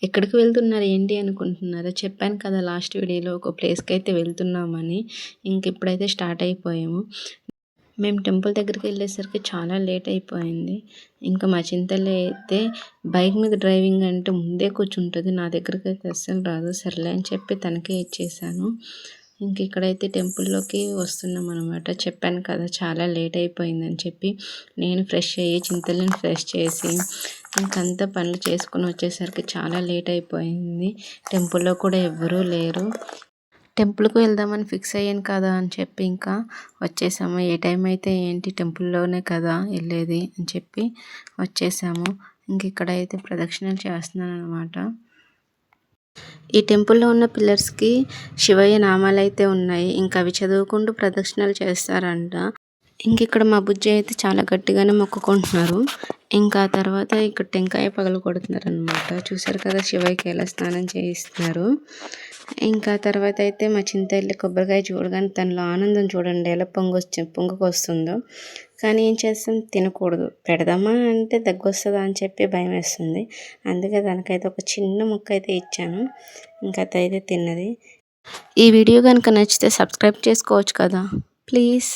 ఎక్కడికి వెళ్తున్నారు ఏంటి అనుకుంటున్నారా? చెప్పాను కదా లాస్ట్ వీడియోలో ఒక ప్లేస్‌కైతే వెళ్తున్నామని. ఇప్పుడైతే స్టార్ట్ అయిపోయాము. మేము టెంపుల్ దగ్గరికి వెళ్ళేసరికి చాలా లేట్ అయిపోయింది. మా చింతల్లి అయితే బైక్ మీద డ్రైవింగ్ అంటే ముందే కూర్చుంటది. నా దగ్గరకైతే అస్సలు రాదు. సర్లే అని చెప్పి తనకే ఇచ్చేసాను. ఇక్కడైతే టెంపుల్‌లోకి వస్తున్నామనమాట. చెప్పాను కదా చాలా లేట్ అయిపోయిందని చెప్పి. నేను ఫ్రెష్ అయ్యి చింతల్లిని ఫ్రెష్ చేసి అంతా పనులు చేసుకొని వచ్చేసరికి చాలా లేట్ అయిపోయింది. టెంపుల్‌లో కూడా ఎవ్వరూ లేరు. టెంపుల్‌కి వెళ్దామని ఫిక్స్ అయ్యాను కదా అని చెప్పి వచ్చేసాము. ఏ టైం అయితే ఏంటి టెంపుల్‌లోనే కదా వెళ్ళేది అని చెప్పి వచ్చేసాము. ఇక్కడైతే ప్రదక్షిణలు చేస్తున్నాననమాట. ఈ టెంపుల్‌లో ఉన్న పిల్లర్స్‌కి శివయ్య నామాలైతే ఉన్నాయి. అవి చదువుకుంటూ ప్రదక్షిణలు చేస్తారంట. ఇక్కడ మా బుజ్జి అయితే చాలా గట్టిగానే మొక్కుకుంటున్నారు. ఆ తర్వాత ఇక్కడ టెంకాయ పగలగొడుతున్నారనమాట. చూసారు కదా శివయ్యకి ఎలా స్నానం చేయిస్తున్నారు. తర్వాత అయితే మా చింతల్లి కొబ్బరికాయ చూడగానే తనలో ఆనందం చూడండి ఎలా పొంగుకొస్తుందో. కానీ ఏం చేస్తాం, తినకూడదు. పెడదామా అంటే దగ్గొస్తుందా అని చెప్పి భయమేస్తుంది. అందుకే దానికైతే ఒక చిన్న ముక్క అయితే ఇచ్చాను. అదైతే తిన్నది. ఈ వీడియో కనుక నచ్చితే సబ్స్క్రైబ్ చేసుకోవచ్చు కదా ప్లీజ్.